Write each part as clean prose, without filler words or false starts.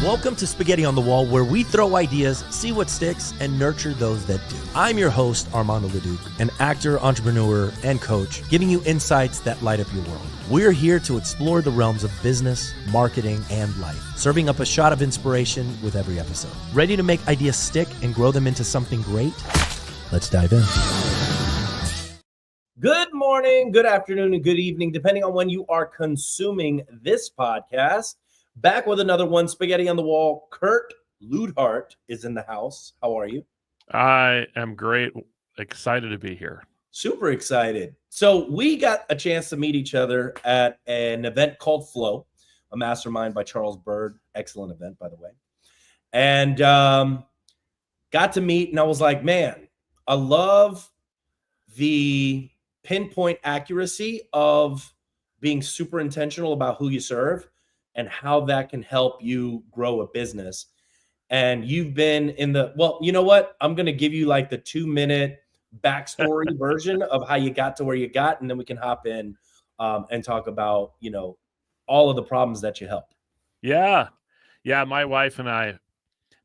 Welcome to Spaghetti on the Wall, where we throw ideas, see what sticks, and nurture those that do. I'm your host, Armando Leduc, an actor, entrepreneur, and coach, giving you insights that light up your world. We're here to explore the realms of business, marketing, and life, serving up a shot of inspiration with every episode. Ready to make ideas stick and grow them into something great? Let's dive in. Good morning, good afternoon, and good evening, depending on when you are consuming this podcast. Back with another one, Spaghetti on the Wall. Kurt Luidhardt is in the house. How are you? I am great. Excited to be here. Super excited. So we got a chance to meet each other at an event called Flow, a mastermind by Charles Bird. Excellent event, by the way. And got to meet, and I was like, man, I love the pinpoint accuracy of being super intentional about who you serve and how that can help you grow a business. And you've been in the, well, you know what? I'm going to give you like the 2-minute backstory version of how you got to where you got. And then we can hop in and talk about, you know, all of the problems that you help. Yeah. My wife and I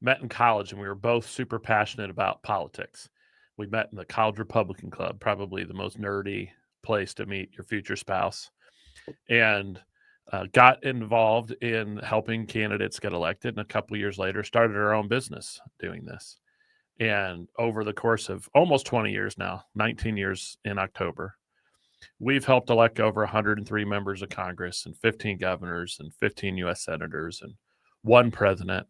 met in college, and we were both super passionate about politics. We met in the College Republican Club, probably the most nerdy place to meet your future spouse, and got involved in helping candidates get elected. And a couple of years later, started our own business doing this. And over the course of almost 20 years now, 19 years in October, we've helped elect over 103 members of Congress and 15 governors and 15 U.S. senators and one president,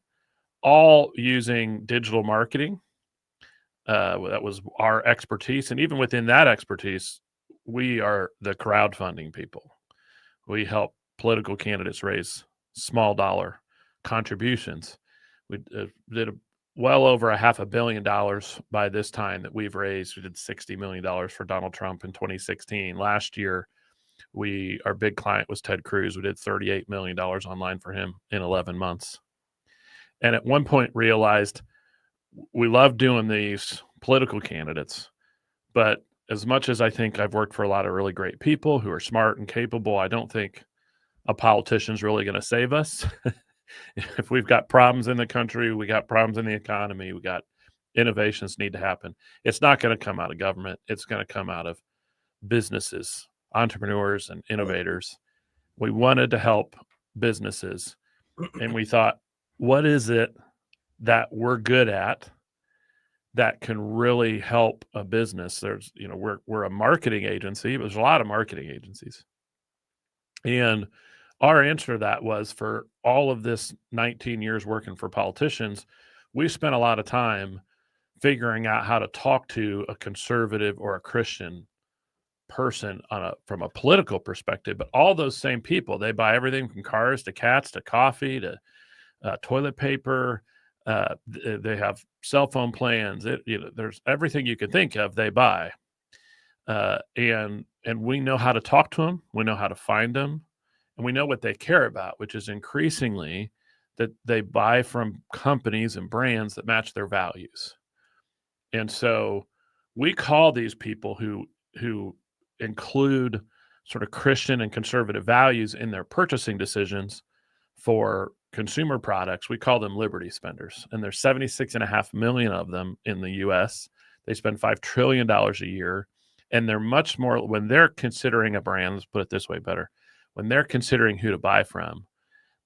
all using digital marketing. That was our expertise. And even within that expertise, we are the crowdfunding people. We help political candidates raise small dollar contributions. We did well over $500 million by this time that we've raised. We did $60 million for Donald Trump in 2016. Last year, our big client was Ted Cruz. We did $38 million online for him in 11 months. And at one point realized we love doing these political candidates, but as much as I think I've worked for a lot of really great people who are smart and capable, I don't think a politician's really going to save us. If we've got problems in the country, we got problems in the economy, we got innovations need to happen. It's not going to come out of government. It's going to come out of businesses, entrepreneurs, and innovators. We wanted to help businesses, and we thought, what is it that we're good at that can really help a business? There's, we're a marketing agency. There's a lot of marketing agencies. And our answer to that was, for all of this 19 years working for politicians, we spent a lot of time figuring out how to talk to a conservative or a Christian person from a political perspective. But all those same people, they buy everything from cars to cats to coffee to toilet paper. They have cell phone plans. There's everything you can think of, they buy. And we know how to talk to them. We know how to find them. And we know what they care about, which is increasingly that they buy from companies and brands that match their values. And so we call these people who include sort of Christian and conservative values in their purchasing decisions for consumer products, we call them liberty spenders. And there's 76.5 million of them in the U.S. They spend $5 trillion a year. And they're much more, when they're considering a brand, let's put it this way better, when they're considering who to buy from,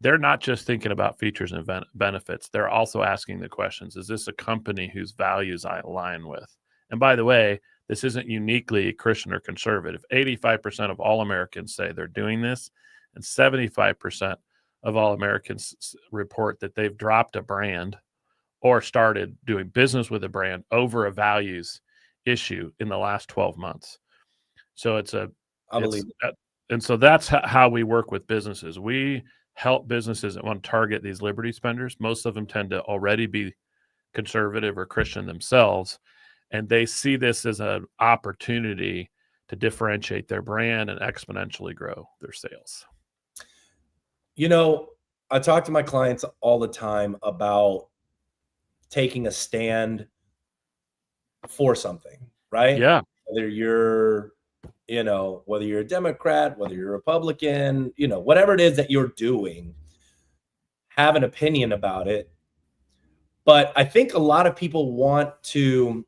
they're not just thinking about features and benefits. They're also asking the questions, is this a company whose values I align with? And by the way, this isn't uniquely Christian or conservative. 85% of all Americans say they're doing this, and 75% of all Americans report that they've dropped a brand or started doing business with a brand over a values issue in the last 12 months. So and so that's how we work with businesses. We help businesses that want to target these liberty spenders. Most of them tend to already be conservative or Christian themselves, and they see this as an opportunity to differentiate their brand and exponentially grow their sales. I talk to my clients all the time about taking a stand for something, right? Yeah. Whether you're a Democrat, whether you're a Republican, whatever it is that you're doing, have an opinion about it. But I think a lot of people want to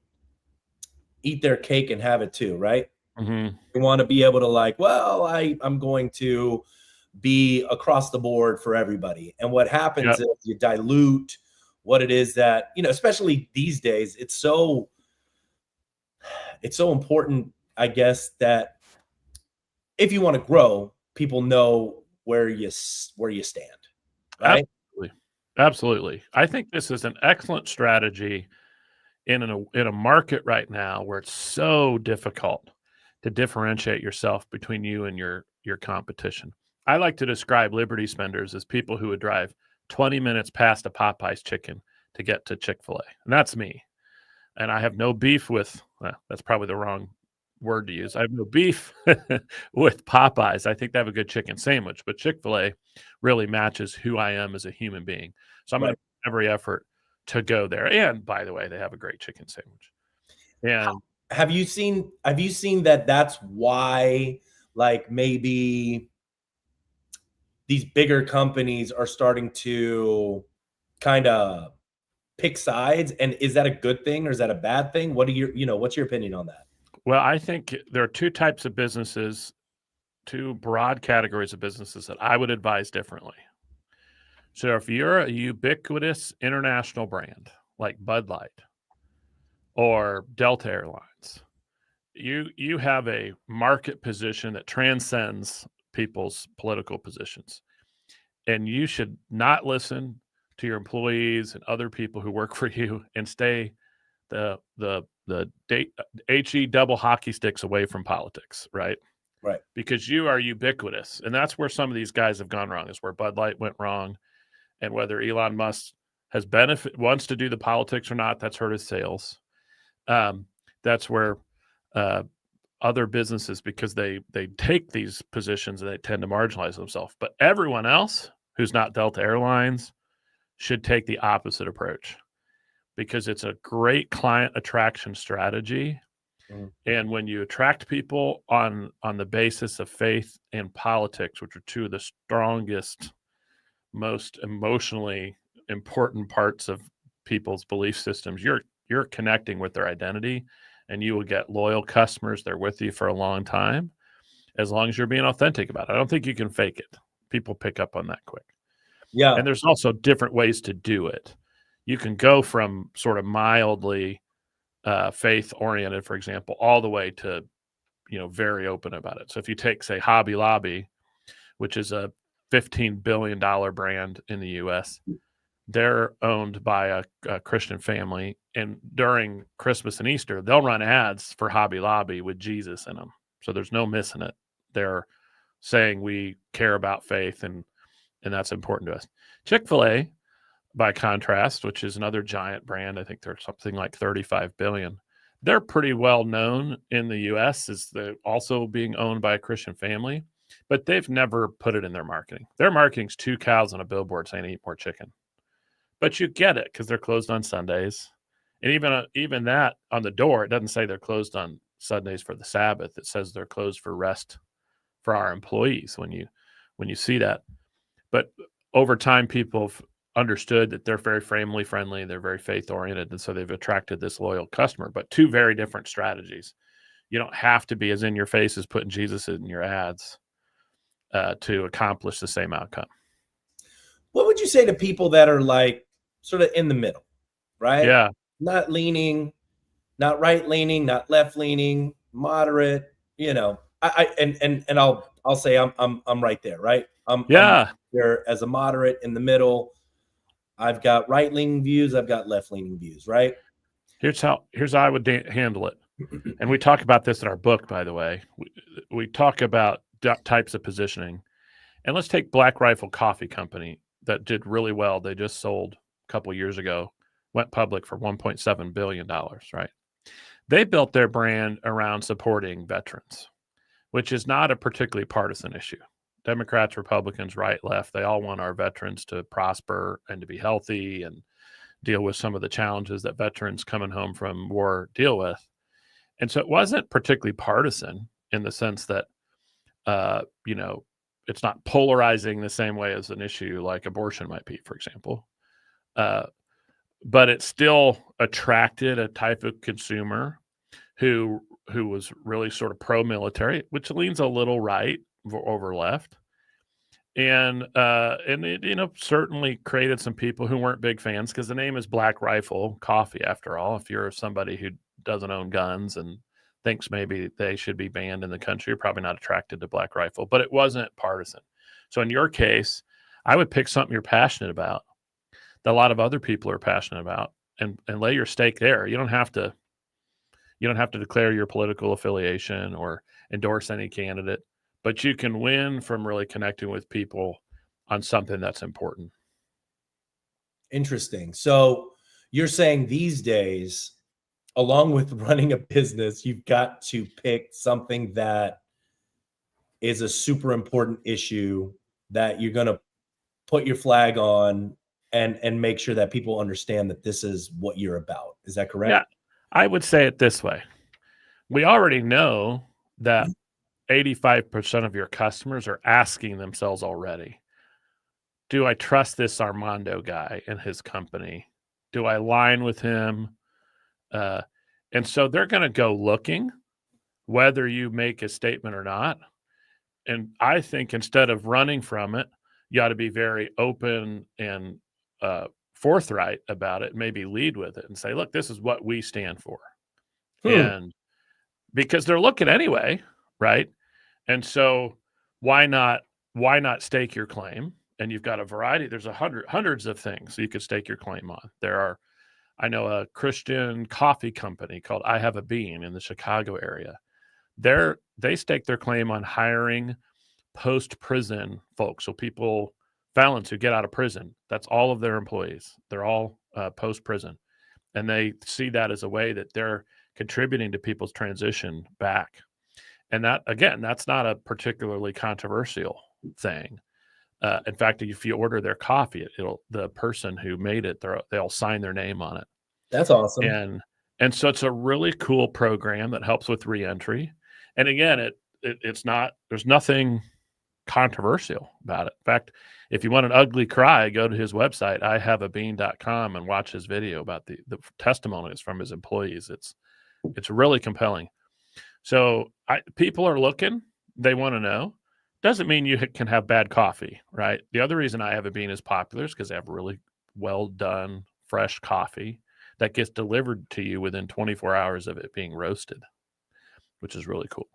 eat their cake and have it too, right? Mm-hmm. They want to be able to like, well, I'm going to be across the board for everybody. And what happens is you dilute what it is that, especially these days, it's so important, I guess, that if you want to grow, people know where you stand, right? Absolutely. I think this is an excellent strategy in a market right now where it's so difficult to differentiate yourself between you and your competition. I like to describe Liberty spenders as people who would drive 20 minutes past a Popeye's chicken to get to Chick-fil-A. And that's me. And I have no beef with, that's probably the wrong word to use. I have no beef with Popeyes. I think they have a good chicken sandwich, but Chick-fil-A really matches who I am as a human being. So I'm going to make every effort to go there. And by the way, they have a great chicken sandwich. And have you seen that that's why, like, maybe these bigger companies are starting to kind of pick sides? And is that a good thing or is that a bad thing? What are what's your opinion on that? Well, I think there are two types of businesses, two broad categories of businesses that I would advise differently. So if you're a ubiquitous international brand like Bud Light or Delta Airlines, you have a market position that transcends people's political positions. And you should not listen to your employees and other people who work for you and stay the HE double hockey sticks away from politics, right? Right. Because you are ubiquitous. And that's where some of these guys have gone wrong, is where Bud Light went wrong. And whether Elon Musk wants to do the politics or not, that's hurt his sales. That's where other businesses, because they take these positions and they tend to marginalize themselves. But everyone else who's not Delta Airlines should take the opposite approach, because it's a great client attraction strategy. And when you attract people on the basis of faith and politics, which are two of the strongest, most emotionally important parts of people's belief systems, you're connecting with their identity, and you will get loyal customers. They're with you for a long time, as long as you're being authentic about it. I don't think you can fake it. People pick up on that quick. Yeah. And there's also different ways to do it. You can go from sort of mildly faith oriented, for example, all the way to, very open about it. So if you take, say, Hobby Lobby, which is a $15 billion brand in the US, they're owned by a Christian family. And during Christmas and Easter, they'll run ads for Hobby Lobby with Jesus in them. So there's no missing it. They're saying we care about faith, and that's important to us. Chick-fil-A, by contrast, which is another giant brand, I think they're something like 35 billion. They're pretty well known in the US as they're also being owned by a Christian family, but they've never put it in their marketing. Their marketing's 2 cows on a billboard saying eat more chicken. But you get it because they're closed on Sundays. And even that on the door, it doesn't say they're closed on Sundays for the Sabbath. It says they're closed for rest for our employees when you see that. But over time, people have understood that they're very family friendly, they're very faith oriented, and so they've attracted this loyal customer. But two very different strategies. You don't have to be as in your face as putting Jesus in your ads to accomplish the same outcome. What would you say to people that are like sort of in the middle, right? Yeah. Not leaning, not right leaning, not left leaning, moderate, I'll say I'm right there, right? I'm there as a moderate in the middle. I've got right leaning views, I've got left leaning views, right? Here's how I would handle it. And we talk about this in our book, by the way. We talk about types of positioning. And let's take Black Rifle Coffee Company that did really well. They just sold a couple years ago, went public for $1.7 billion, right? They built their brand around supporting veterans, which is not a particularly partisan issue. Democrats, Republicans, right, left, they all want our veterans to prosper and to be healthy and deal with some of the challenges that veterans coming home from war deal with. And so it wasn't particularly partisan in the sense that, it's not polarizing the same way as an issue like abortion might be, for example. But it still attracted a type of consumer who was really sort of pro-military, which leans a little right over left. And it, certainly created some people who weren't big fans because the name is Black Rifle Coffee, after all. If you're somebody who doesn't own guns and thinks maybe they should be banned in the country, you're probably not attracted to Black Rifle, but it wasn't partisan. So in your case, I would pick something you're passionate about that a lot of other people are passionate about and lay your stake there. You don't have to declare your political affiliation or endorse any candidate, but you can win from really connecting with people on something that's important. Interesting. So you're saying these days, along with running a business, you've got to pick something that is a super important issue that you're going to put your flag on and make sure that people understand that this is what you're about. Is that correct? Yeah, I would say it this way. We already know that 85% of your customers are asking themselves already, do I trust this Armando guy and his company? Do I align with him? And so they're going to go looking, whether you make a statement or not. And I think instead of running from it, you ought to be very open and forthright about it, maybe lead with it and say, look, this is what we stand for. And because they're looking anyway, right? And so why not stake your claim? And you've got a variety. There's hundreds of things you could stake your claim on. I know a Christian coffee company called I Have a Bean in the Chicago area. They stake their claim on hiring post-prison folks. So felons who get out of prison, that's all of their employees. They're all post-prison. And they see that as a way that they're contributing to people's transition back. And that, again, that's not a particularly controversial thing. In fact, if you order their coffee, the person who made it, they'll sign their name on it. That's awesome. And so it's a really cool program that helps with reentry. And again, there's nothing controversial about it. In fact, if you want an ugly cry, go to his website, ihaveabean.com, and watch his video about the testimonies from his employees. It's really compelling. So people are looking, they want to know. Doesn't mean you can have bad coffee, right? The other reason I Have a Bean is popular is because they have really well done, fresh coffee that gets delivered to you within 24 hours of it being roasted, which is really cool.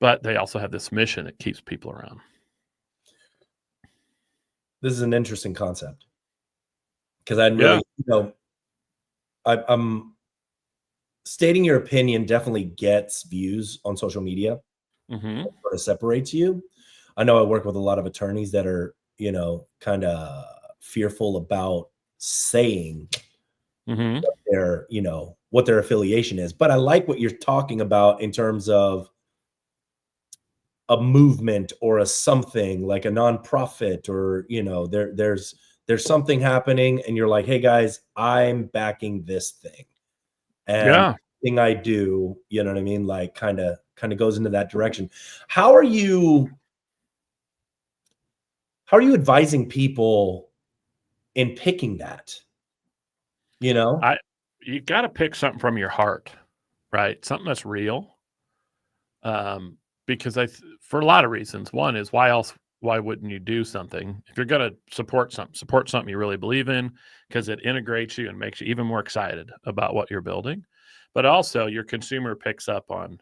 But they also have this mission that keeps people around. This is an interesting concept because I really, I'm stating your opinion definitely gets views on social media. Mm-hmm. Sort of separates you. I know I work with a lot of attorneys that are, kind of fearful about saying what their affiliation is. But I like what you're talking about in terms of a movement or a something like a nonprofit or, there's something happening and you're like, hey guys, I'm backing this thing. And thing I do, you know what I mean? Like kind of goes into that direction. How are you advising people in picking that? You got to pick something from your heart, right? Something that's real. Because for a lot of reasons. One is why wouldn't you do something? If you're going to support something you really believe in, because it integrates you and makes you even more excited about what you're building. But also your consumer picks up on,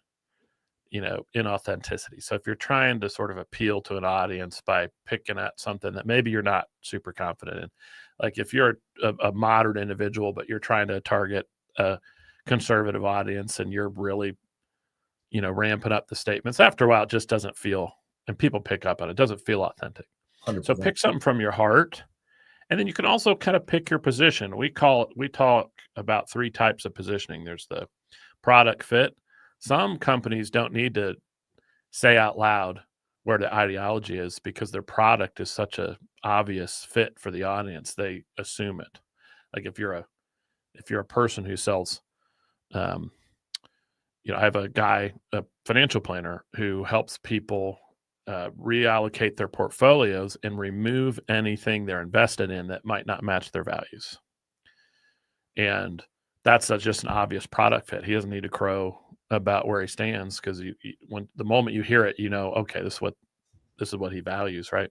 inauthenticity. So if you're trying to sort of appeal to an audience by picking at something that maybe you're not super confident in, like if you're a moderate individual, but you're trying to target a conservative audience and you're really, ramping up the statements, after a while, it just doesn't feel, and people pick up on it, doesn't feel authentic. 100%. So pick something from your heart. And then you can also kind of pick your position. We talk about 3 types of positioning. There's the product fit. Some companies don't need to say out loud where the ideology is because their product is such a obvious fit for the audience. They assume it. Like if you're a person who sells, I have a financial planner who helps people reallocate their portfolios and remove anything they're invested in that might not match their values. And that's just an obvious product fit. He doesn't need to crow about where he stands, because when the moment you hear it, okay, this is what he values, right?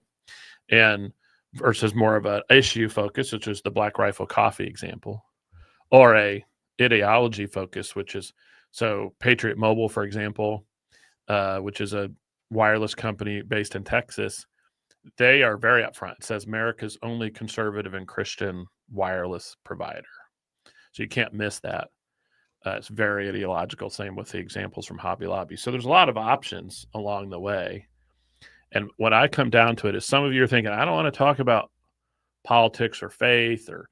And versus more of an issue focus, which is the Black Rifle Coffee example, or a ideology focus, which is Patriot Mobile, for example, which is a wireless company based in Texas. They are very upfront. It says America's only conservative and Christian wireless provider. So you can't miss that. It's very ideological. Same with the examples from Hobby Lobby. So there's a lot of options along the way. And what I come down to it is, some of you are thinking, I don't want to talk about politics or faith or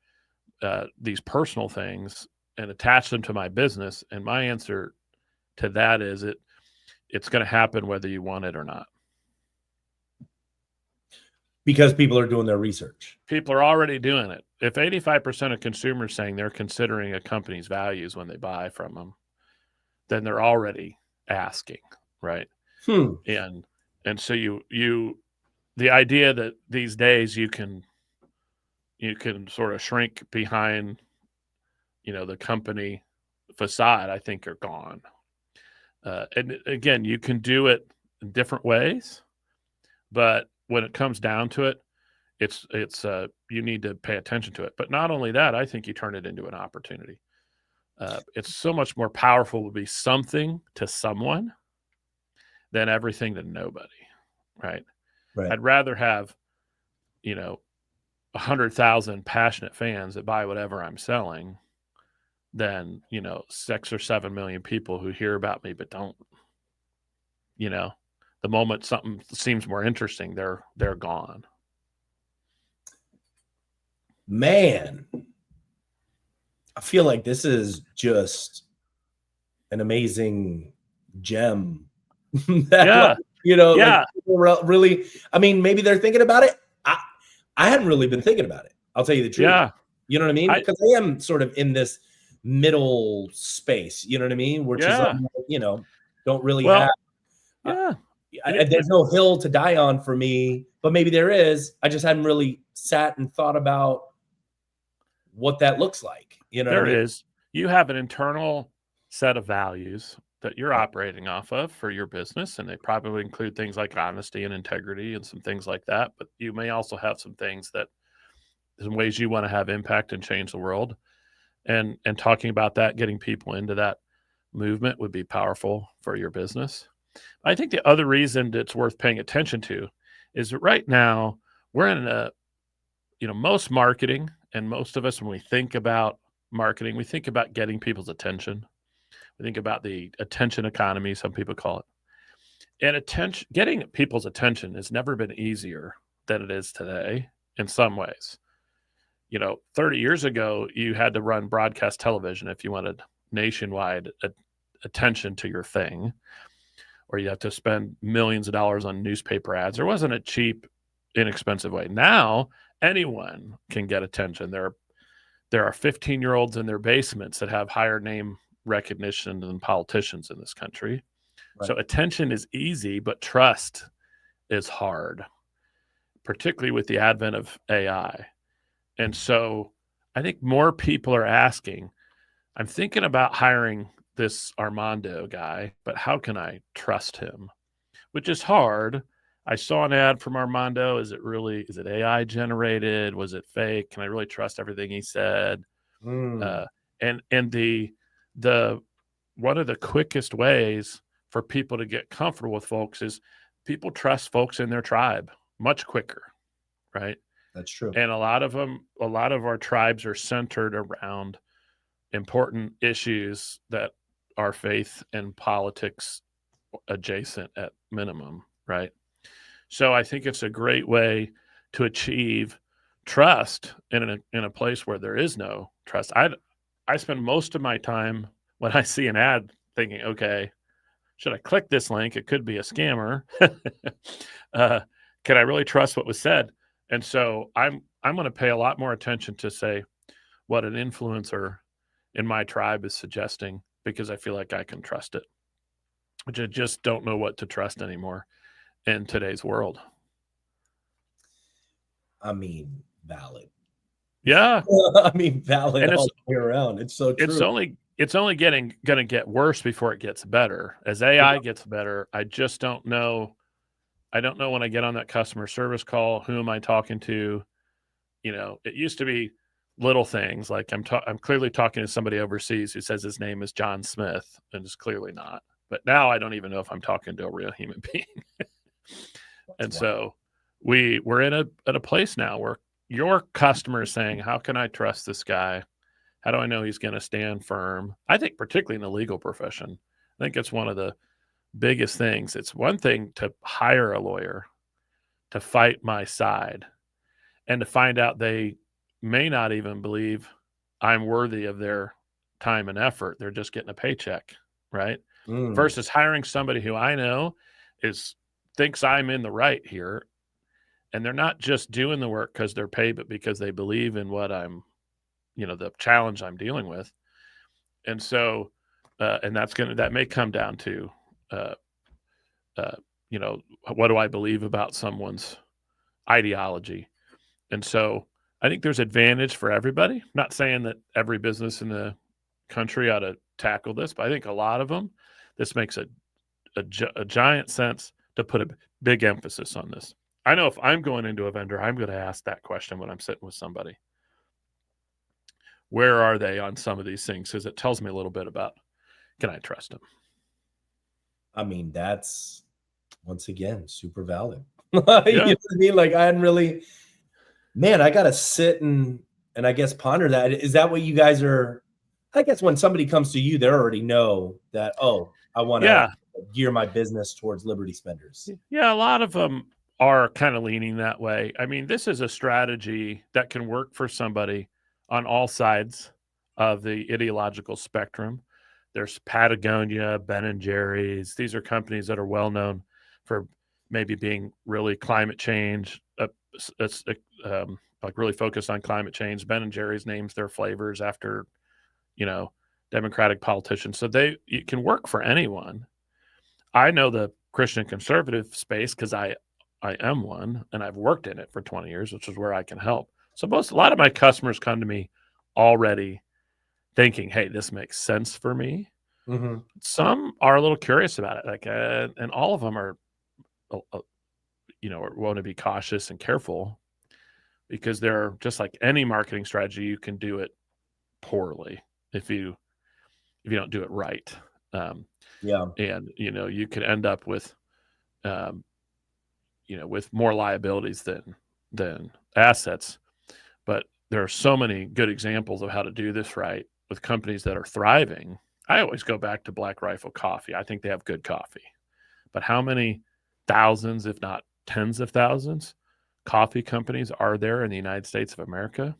these personal things and attach them to my business. And my answer to that is it's going to happen whether you want it or not. Because people are doing their research. People are already doing it. If 85% of consumers saying they're considering a company's values when they buy from them, then they're already asking, right? And so the idea that these days you can sort of shrink behind, the company facade, I think, are gone. And again, you can do it in different ways, but when it comes down to it, it's you need to pay attention to it. But not only that, I think you turn it into an opportunity. It's so much more powerful to be something to someone than everything to nobody, right? I'd rather have, 100,000 passionate fans that buy whatever I'm selling than, 6 or 7 million people who hear about me but don't. The moment something seems more interesting, they're gone. Man, I feel like this is just an amazing gem. Yeah. Really, I mean, maybe they're thinking about it. I hadn't really been thinking about it. I'll tell you the truth. Yeah. You know what I mean? Because I am sort of in this middle space, you know what I mean? Which is, don't really have. There's no hill to die on for me, but maybe there is. I just hadn't really sat and thought about what that looks like. There is. You have an internal set of values that you're operating off of for your business, and they probably include things like honesty and integrity and some things like that. But you may also have some things that, some ways you want to have impact and change the world, and talking about that, getting people into that movement would be powerful for your business. I think the other reason it's worth paying attention to is that right now we're in most marketing, and most of us, when we think about marketing, we think about getting people's attention. We think about the attention economy, some people call it. And getting people's attention has never been easier than it is today in some ways. 30 years ago, you had to run broadcast television if you wanted nationwide attention to your thing, or you have to spend millions of dollars on newspaper ads. There wasn't a cheap, inexpensive way. Now, anyone can get attention. There are 15-year-olds in their basements that have higher name recognition than politicians in this country. Right. So attention is easy, but trust is hard, particularly with the advent of AI. And so I think more people are asking, I'm thinking about hiring this Armando guy, but how can I trust him? Which is hard. I saw an ad from Armando. Is it AI generated? Was it fake? Can I really trust everything he said? And the one of the quickest ways for people to get comfortable with folks is people trust folks in their tribe much quicker, right? That's true. And a lot of our tribes are centered around important issues that are faith and politics adjacent at minimum, right? So I think it's a great way to achieve trust in a place where there is no trust. I spend most of my time when I see an ad thinking, okay, should I click this link? It could be a scammer. Can I really trust what was said? And so I'm going to pay a lot more attention to say what an influencer in my tribe is suggesting, because I feel like I can trust it, which I just don't know what to trust anymore. in today's world. I mean, valid. Yeah. I mean, valid And all the way around. It's so true. it's only going to get worse before it gets better. As AI gets better, I just don't know. I don't know when I get on that customer service call, who am I talking to? You know, it used to be little things like I'm clearly talking to somebody overseas who says his name is John Smith, and it's clearly not. But now I don't even know if I'm talking to a real human being. And so we're in a place now where your customer is saying, how can I trust this guy? How do I know he's going to stand firm? I think particularly in the legal profession, I think it's one of the biggest things. It's one thing to hire a lawyer to fight my side and to find out they may not even believe I'm worthy of their time and effort. They're just getting a paycheck, right? Versus hiring somebody who I know thinks I'm in the right here, and they're not just doing the work because they're paid, but because they believe in what I'm, the challenge I'm dealing with. And so, and that may come down to, what do I believe about someone's ideology? And so I think there's advantage for everybody. I'm not saying that every business in the country ought to tackle this, but I think a lot of them, this makes a giant sense to put a big emphasis on this. I know if I'm going into a vendor, I'm going to ask that question when I'm sitting with somebody. Where are they on some of these things? Because it tells me a little bit about, can I trust them? I mean, that's, once again, super valid. You know what I mean? Like, I hadn't really, man, I got to sit and I guess ponder that. Is that what you guys are? I guess when somebody comes to you, they already know that, oh, I want to gear my business towards Liberty spenders. Yeah, a lot of them are kind of leaning that way. I mean, this is a strategy that can work for somebody on all sides of the ideological spectrum. There's Patagonia, Ben & Jerry's. These are companies that are well known for maybe being really climate change, like really focused on climate change. Ben & Jerry's names their flavors after, Democratic politicians. So it can work for anyone. I know the Christian conservative space because I am one, and I've worked in it for 20 years, which is where I can help. So a lot of my customers come to me already thinking, hey, this makes sense for me. Mm-hmm. Some are a little curious about it, like, and all of them are, want to be cautious and careful because they're just like any marketing strategy. You can do it poorly if you don't do it right. And you could end up with, with more liabilities than assets. But there are so many good examples of how to do this right with companies that are thriving. I always go back to Black Rifle Coffee. I think they have good coffee. But how many thousands, if not tens of thousands, coffee companies are there in the United States of America?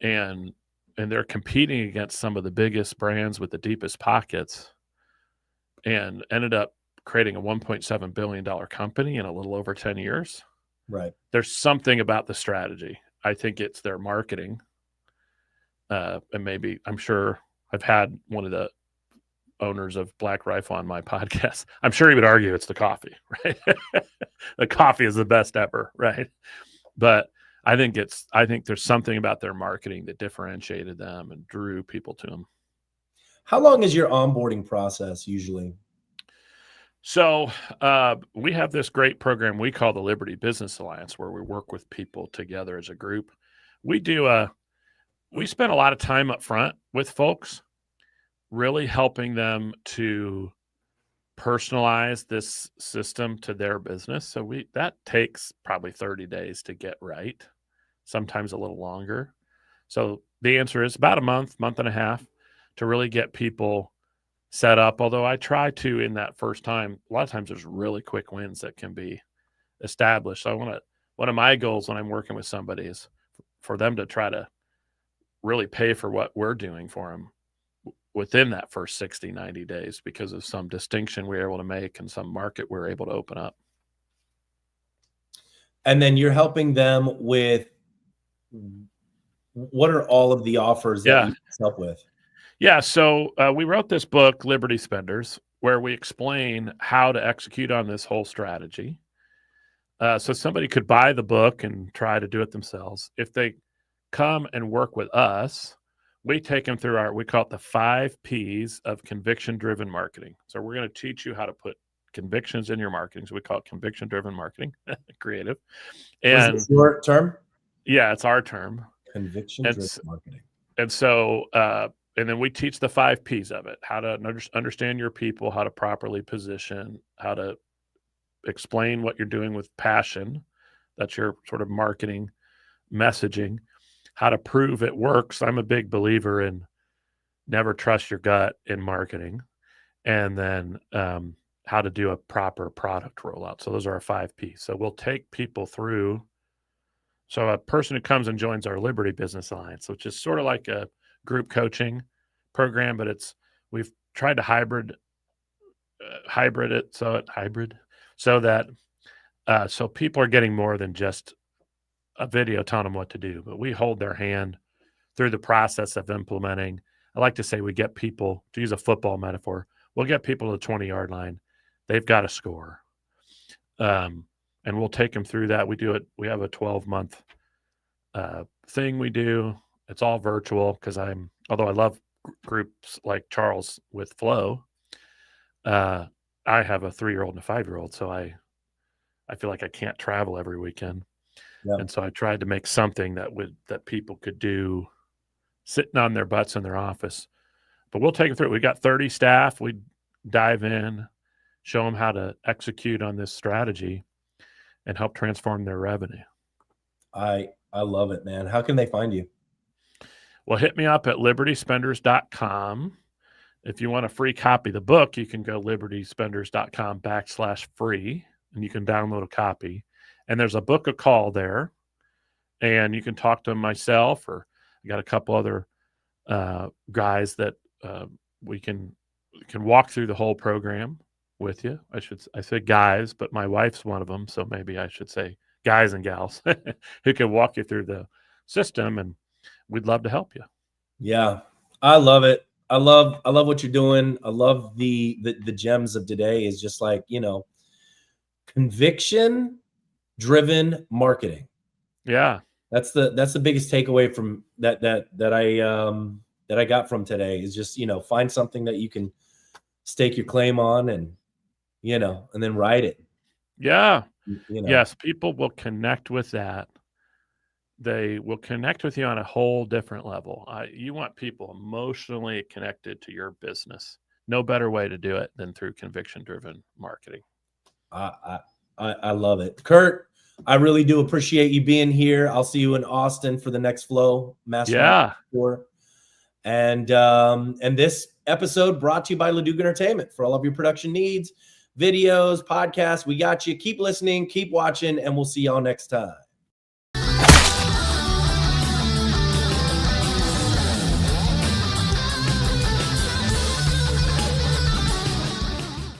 And they're competing against some of the biggest brands with the deepest pockets and ended up creating a $1.7 billion company in a little over 10 years. Right. There's something about the strategy. I think it's their marketing. And maybe, I'm sure I've had one of the owners of Black Rifle on my podcast. I'm sure he would argue it's the coffee, right? The coffee is the best ever, right? But I think there's something about their marketing that differentiated them and drew people to them. How long is your onboarding process usually? So we have this great program we call the Liberty Business Alliance, where we work with people together as a group. We spend a lot of time up front with folks, really helping them to personalize this system to their business. So that takes probably 30 days to get right, sometimes a little longer. So the answer is about a month and a half to really get people set up. Although I try to, in that first time, a lot of times there's really quick wins that can be established. So one of my goals when I'm working with somebody is for them to try to really pay for what we're doing for them within that first 60, 90 days because of some distinction we're able to make and some market we're able to open up. And then you're helping them with, what are all of the offers that you help with? Yeah. So we wrote this book, Liberty Spenders. where we explain how to execute on this whole strategy. So somebody could buy the book and try to do it themselves. If they come and work with us, we take them through we call it the 5 Ps of conviction-driven marketing. So we're going to teach you how to put convictions in your marketing. So we call it conviction-driven marketing, creative. And is this your term? Yeah, it's our term. Conviction-driven marketing. And so, and then we teach the 5 Ps of it, how to understand your people, how to properly position, how to explain what you're doing with passion. That's your sort of marketing messaging, how to prove it works. I'm a big believer in never trust your gut in marketing. And then how to do a proper product rollout. So those are our 5 Ps. So we'll take people through. So a person who comes and joins our Liberty Business Alliance, which is sort of like a group coaching program, but we've tried to hybrid it so that so people are getting more than just a video telling them what to do, but we hold their hand through the process of implementing. I like to say we get people, to use a football metaphor, we'll get people to the 20-yard line. They've got to score. And we'll take them through that. We do it. We have a 12-month thing we do. It's all virtual because although I love groups like Charles with Flow, I have a 3-year-old and a 5-year-old. So I feel like I can't travel every weekend. Yeah. And so I tried to make something that people could do sitting on their butts in their office. But we'll take them through it. We got 30 staff. We dive in, show them how to execute on this strategy and help transform their revenue. I love it, man. How can they find you? Well, hit me up at libertyspenders.com. If you want a free copy of the book, you can go libertyspenders.com/free, and you can download a copy. And there's a book a call there, and you can talk to myself, or I got a couple other guys that we can walk through the whole program with you. I say guys, but my wife's one of them, so maybe I should say guys and gals who can walk you through the system, and we'd love to help you. Yeah, I love it. I love what you're doing. I love the gems of today is just like, conviction driven marketing. Yeah. That's the biggest takeaway from that I got from today is just, find something that you can stake your claim on and then ride it. Yeah. Yes, people will connect with that. They will connect with you on a whole different level. You want people emotionally connected to your business. No better way to do it than through conviction-driven marketing. I love it. Kurt, I really do appreciate you being here. I'll see you in Austin for the next Flow Mastermind tour. And this episode brought to you by Leduc Entertainment for all of your production needs, videos, podcasts. We got you. Keep listening, keep watching, and we'll see y'all next time.